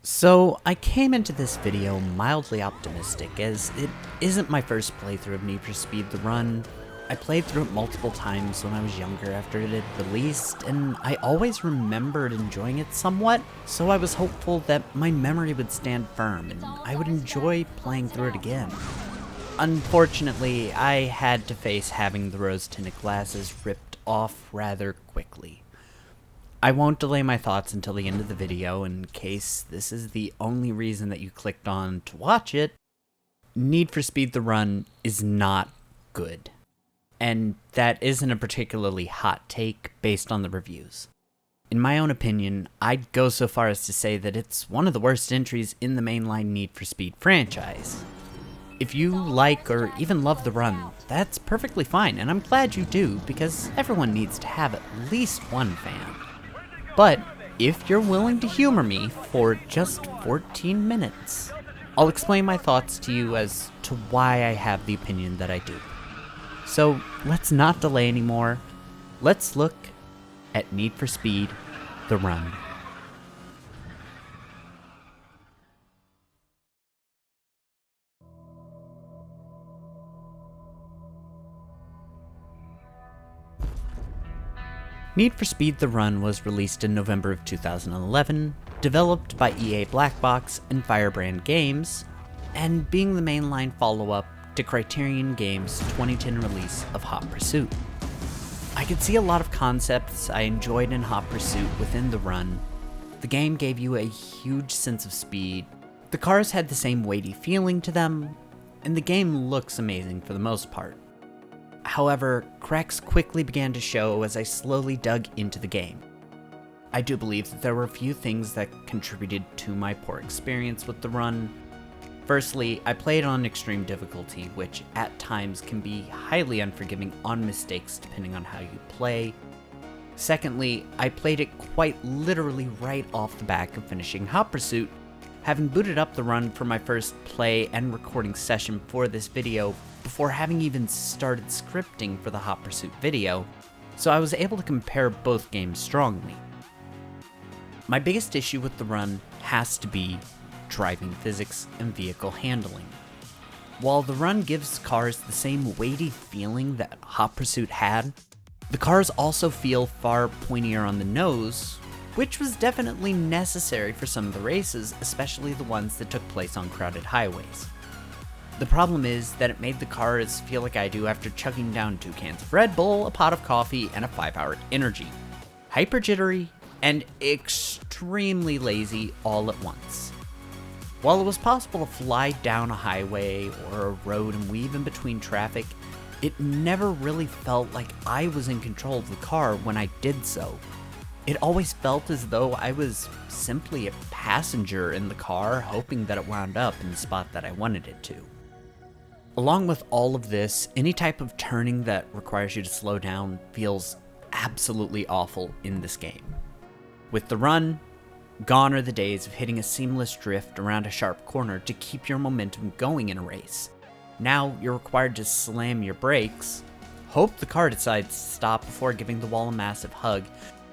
So, I came into this video mildly optimistic, as it isn't my first playthrough of Need for Speed The Run. I played through it multiple times when I was younger after it had released, and I always remembered enjoying it somewhat, so I was hopeful that my memory would stand firm and I would enjoy playing through it again. Unfortunately, I had to face having the rose-tinted glasses ripped off rather quickly. I won't delay my thoughts until the end of the video in case this is the only reason that you clicked on to watch it. Need for Speed The Run is not good. And that isn't a particularly hot take based on the reviews. In my own opinion, I'd go so far as to say that it's one of the worst entries in the mainline Need for Speed franchise. If you like or even love The Run, that's perfectly fine, and I'm glad you do, because everyone needs to have at least one fan. But if you're willing to humor me for just 14 minutes, I'll explain my thoughts to you as to why I have the opinion that I do. So let's not delay anymore. Let's look at Need for Speed The Run. Need for Speed The Run was released in November of 2011, developed by EA Black Box and Firebrand Games, and being the mainline follow-up to Criterion Games' 2010 release of Hot Pursuit. I could see a lot of concepts I enjoyed in Hot Pursuit within The Run. The game gave you a huge sense of speed, the cars had the same weighty feeling to them, and the game looks amazing for the most part. However, cracks quickly began to show as I slowly dug into the game. I do believe that there were a few things that contributed to my poor experience with The Run. Firstly, I played on extreme difficulty, which at times can be highly unforgiving on mistakes depending on how you play. Secondly, I played it quite literally right off the back of finishing Hot Pursuit, having booted up The Run for my first play and recording session for this video before having even started scripting for the Hot Pursuit video, so I was able to compare both games strongly. My biggest issue with The Run has to be driving physics and vehicle handling. While The Run gives cars the same weighty feeling that Hot Pursuit had, the cars also feel far pointier on the nose, which was definitely necessary for some of the races, especially the ones that took place on crowded highways. The problem is that it made the cars feel like I do after chugging down 2 cans of Red Bull, a pot of coffee, and a 5-hour energy. Hyper jittery and extremely lazy all at once. While it was possible to fly down a highway or a road and weave in between traffic, it never really felt like I was in control of the car when I did so. It always felt as though I was simply a passenger in the car, hoping that it wound up in the spot that I wanted it to. Along with all of this, any type of turning that requires you to slow down feels absolutely awful in this game. With The Run, gone are the days of hitting a seamless drift around a sharp corner to keep your momentum going in a race. Now you're required to slam your brakes, hope the car decides to stop before giving the wall a massive hug,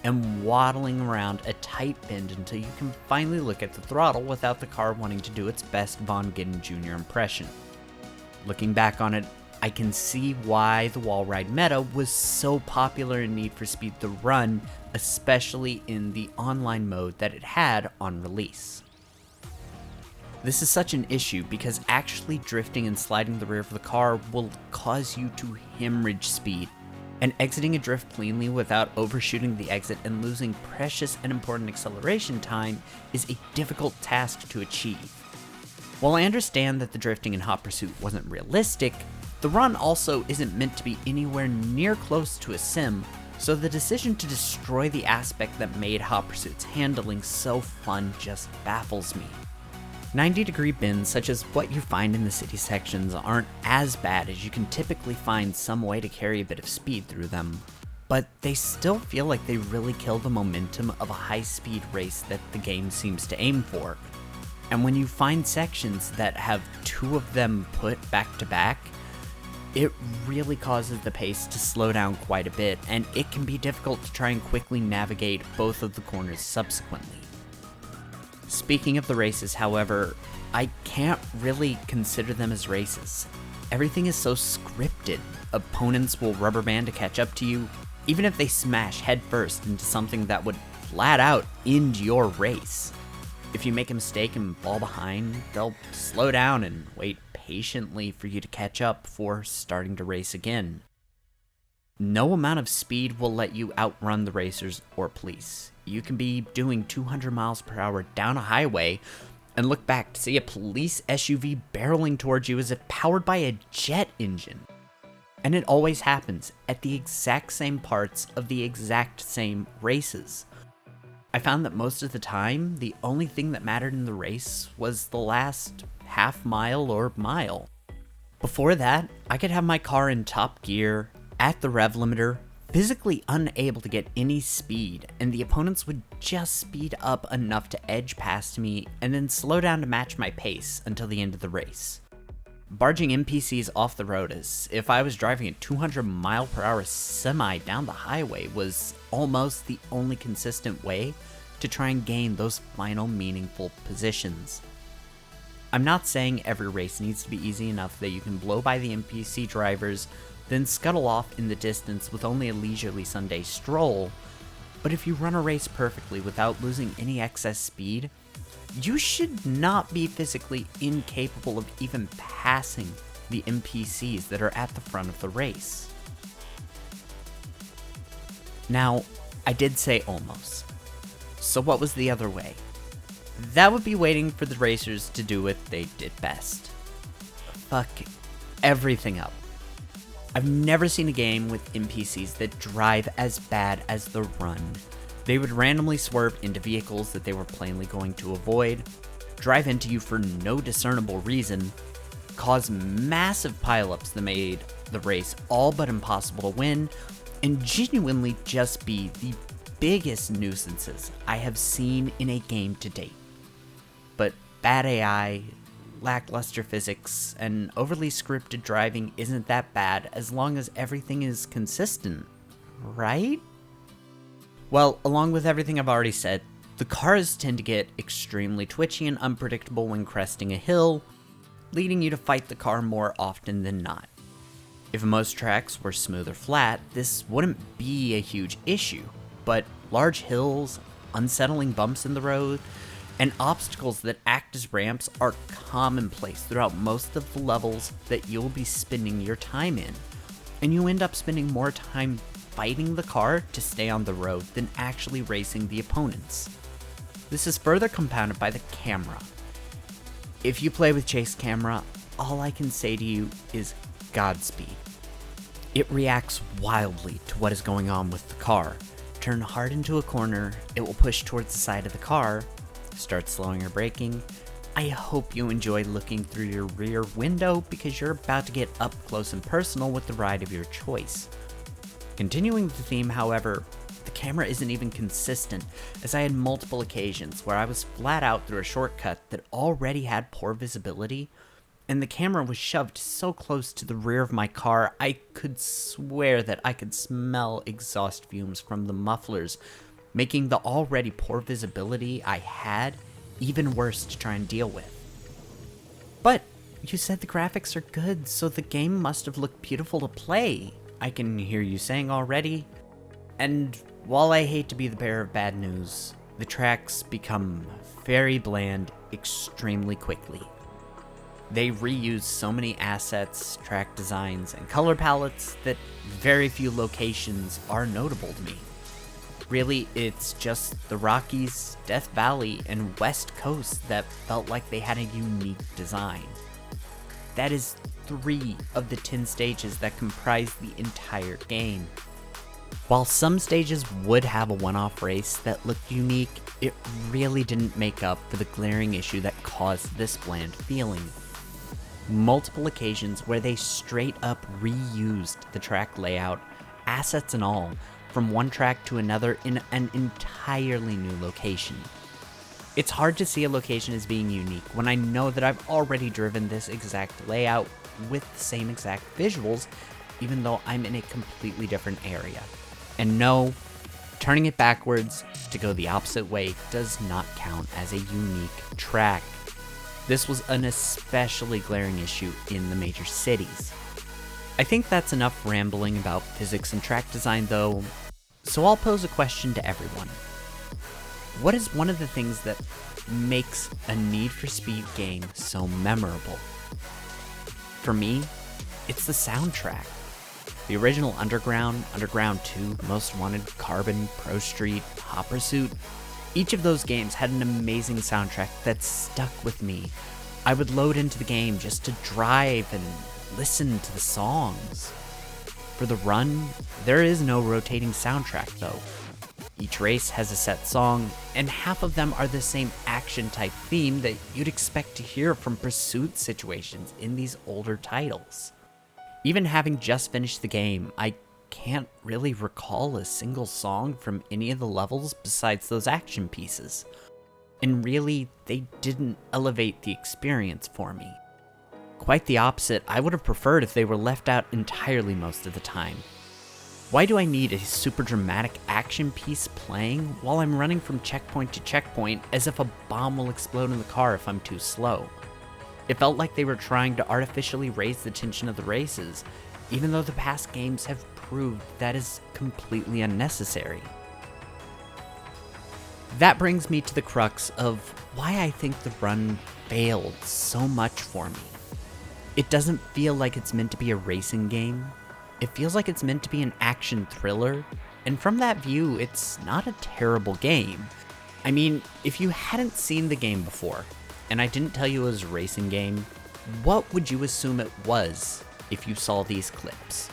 and waddling around a tight bend until you can finally look at the throttle without the car wanting to do its best Von Giddens Jr. impression. Looking back on it, I can see why the wall ride meta was so popular in Need for Speed The Run, especially in the online mode that it had on release. This is such an issue because actually drifting and sliding the rear of the car will cause you to hemorrhage speed, and exiting a drift cleanly without overshooting the exit and losing precious and important acceleration time is a difficult task to achieve. While I understand that the drifting in Hot Pursuit wasn't realistic, The Run also isn't meant to be anywhere near close to a sim, so the decision to destroy the aspect that made Hot Pursuit's handling so fun just baffles me. 90-degree bends such as what you find in the city sections aren't as bad, as you can typically find some way to carry a bit of speed through them, but they still feel like they really kill the momentum of a high-speed race that the game seems to aim for. And when you find sections that have 2 of them put back to back, it really causes the pace to slow down quite a bit, and it can be difficult to try and quickly navigate both of the corners subsequently. Speaking of the races, however, I can't really consider them as races. Everything is so scripted. Opponents will rubber band to catch up to you, even if they smash headfirst into something that would flat out end your race. If you make a mistake and fall behind, they'll slow down and wait patiently for you to catch up before starting to race again. No amount of speed will let you outrun the racers or police. You can be doing 200 miles per hour down a highway and look back to see a police SUV barreling towards you as if powered by a jet engine. And it always happens at the exact same parts of the exact same races. I found that most of the time, the only thing that mattered in the race was the last half mile or mile. Before that, I could have my car in top gear, at the rev limiter, physically unable to get any speed, and the opponents would just speed up enough to edge past me and then slow down to match my pace until the end of the race. Barging NPCs off the road as if I was driving a 200 mile per hour semi down the highway was almost the only consistent way to try and gain those final meaningful positions. I'm not saying every race needs to be easy enough that you can blow by the NPC drivers, then scuttle off in the distance with only a leisurely Sunday stroll, but if you run a race perfectly without losing any excess speed, you should not be physically incapable of even passing the NPCs that are at the front of the race. Now, I did say almost. So what was the other way? That would be waiting for the racers to do what they did best. Fuck everything up. I've never seen a game with NPCs that drive as bad as The Run. They would randomly swerve into vehicles that they were plainly going to avoid, drive into you for no discernible reason, cause massive pileups that made the race all but impossible to win, and genuinely just be the biggest nuisances I have seen in a game to date. But bad AI, lackluster physics, and overly scripted driving isn't that bad as long as everything is consistent, right? Well, along with everything I've already said, the cars tend to get extremely twitchy and unpredictable when cresting a hill, leading you to fight the car more often than not. If most tracks were smooth or flat, this wouldn't be a huge issue, but large hills, unsettling bumps in the road, and obstacles that act as ramps are commonplace throughout most of the levels that you'll be spending your time in, and you end up spending more time fighting the car to stay on the road than actually racing the opponents. This is further compounded by the camera. If you play with Chase Camera, all I can say to you is Godspeed. It reacts wildly to what is going on with the car. Turn hard into a corner, it will push towards the side of the car, start slowing or braking. I hope you enjoy looking through your rear window because you're about to get up close and personal with the ride of your choice. Continuing the theme, however, the camera isn't even consistent, as I had multiple occasions where I was flat out through a shortcut that already had poor visibility, and the camera was shoved so close to the rear of my car I could swear that I could smell exhaust fumes from the mufflers, making the already poor visibility I had even worse to try and deal with. But you said the graphics are good, so the game must have looked beautiful to play, I can hear you saying already. And while I hate to be the bearer of bad news, the tracks become very bland extremely quickly. They reuse so many assets, track designs, and color palettes that very few locations are notable to me. Really, it's just the Rockies, Death Valley, and West Coast that felt like they had a unique design. That is 3 of the 10 stages that comprise the entire game. While some stages would have a one-off race that looked unique, it really didn't make up for the glaring issue that caused this bland feeling. Multiple occasions where they straight up reused the track layout, assets and all, from one track to another in an entirely new location. It's hard to see a location as being unique when I know that I've already driven this exact layout with the same exact visuals, even though I'm in a completely different area. And no, Turning it backwards to go the opposite way does not count as a unique track. This was an especially glaring issue in the major cities. I think that's enough rambling about physics and track design though, so I'll pose a question to everyone. What is one of the things that makes a Need for Speed game so memorable? For me, it's the soundtrack. The original Underground, Underground 2, Most Wanted, Carbon, Pro Street, Hot Pursuit, each of those games had an amazing soundtrack that stuck with me. I would load into the game just to drive and listen to the songs. For the Run, there is no rotating soundtrack though. Each race has a set song, and half of them are the same action-type theme that you'd expect to hear from pursuit situations in these older titles. Even having just finished the game, I can't really recall a single song from any of the levels besides those action pieces. And really, they didn't elevate the experience for me. Quite the opposite, I would have preferred if they were left out entirely most of the time. Why do I need a super dramatic action piece playing while I'm running from checkpoint to checkpoint as if a bomb will explode in the car if I'm too slow? It felt like they were trying to artificially raise the tension of the races, even though the past games have proved that is completely unnecessary. That brings me to the crux of why I think the Run failed so much for me. It doesn't feel like it's meant to be a racing game. It feels like it's meant to be an action thriller, and from that view, it's not a terrible game. I mean, if you hadn't seen the game before, and I didn't tell you it was a racing game, what would you assume it was if you saw these clips?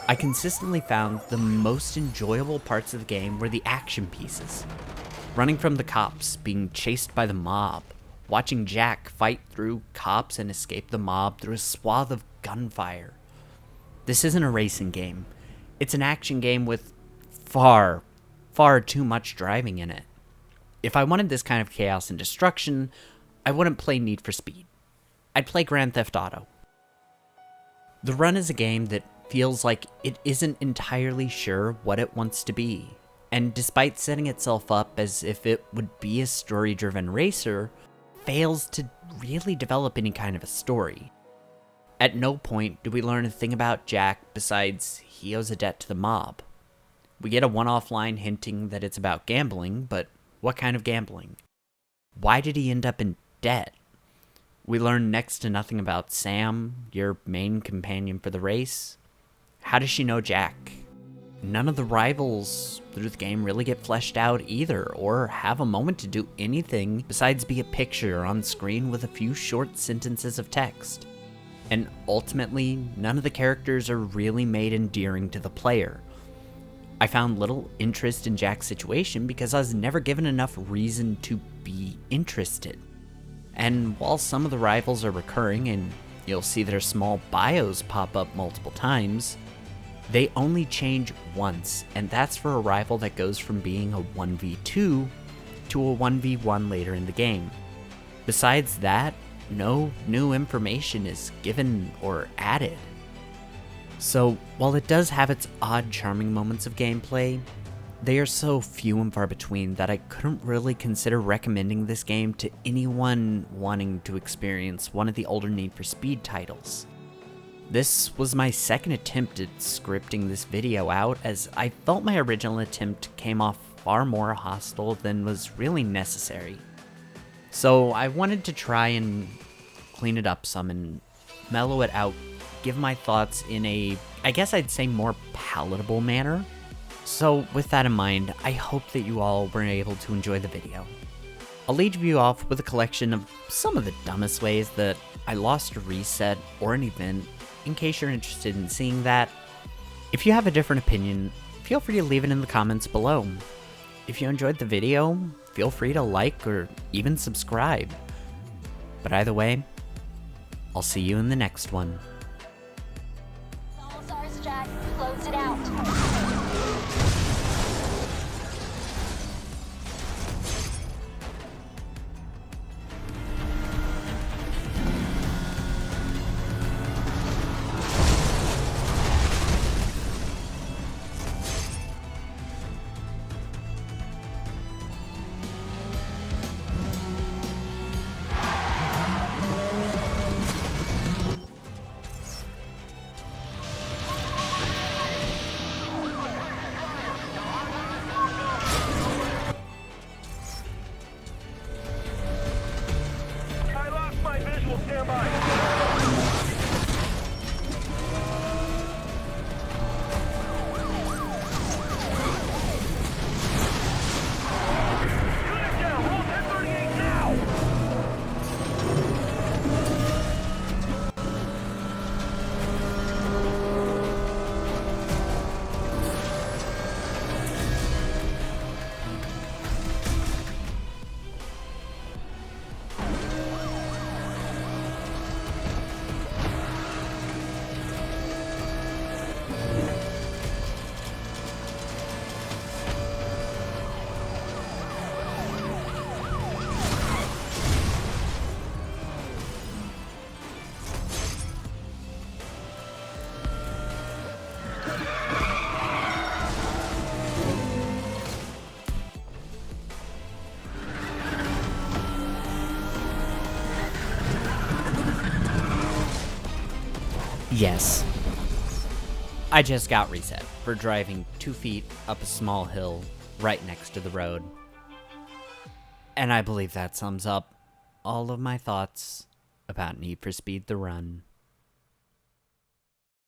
I consistently found the most enjoyable parts of the game were the action pieces. Running from the cops, being chased by the mob, watching Jack fight through cops and escape the mob through a swath of gunfire. This isn't a racing game. It's an action game with far too much driving in it. If I wanted this kind of chaos and destruction, I wouldn't play Need for Speed. I'd play Grand Theft Auto. The Run is a game that feels like it isn't entirely sure what it wants to be, and despite setting itself up as if it would be a story-driven racer, fails to really develop any kind of a story. At no point do we learn a thing about Jack besides he owes a debt to the mob. We get a one-off line hinting that it's about gambling, but what kind of gambling? Why did he end up in debt? We learn next to nothing about Sam, your main companion for the race. How does she know Jack? None of the rivals through the game really get fleshed out either, or have a moment to do anything besides be a picture on screen with a few short sentences of text. And ultimately, none of the characters are really made endearing to the player. I found little interest in Jack's situation because I was never given enough reason to be interested. And while some of the rivals are recurring and you'll see their small bios pop up multiple times, they only change once, and that's for a rival that goes from being a 1v2 to a 1v1 later in the game. Besides that, no new information is given or added. So, while it does have its odd charming moments of gameplay, they are so few and far between that I couldn't really consider recommending this game to anyone wanting to experience one of the older Need for Speed titles. This was my second attempt at scripting this video out, as I felt my original attempt came off far more hostile than was really necessary. So I wanted to try and clean it up some and mellow it out, give my thoughts in a, I guess I'd say, more palatable manner. So with that in mind, I hope that you all were able to enjoy the video. I'll leave you off with a collection of some of the dumbest ways that I lost a reset or an event, in case you're interested in seeing that. If you have a different opinion, feel free to leave it in the comments below. If you enjoyed the video, feel free to like or even subscribe. But either way, I'll see you in the next one. Almost ours, Jack. Close it out. Stand by. Unit down. Roll 1038 now. Yes. I just got reset for driving 2 feet up a small hill right next to the road. And I believe that sums up all of my thoughts about Need for Speed: The Run.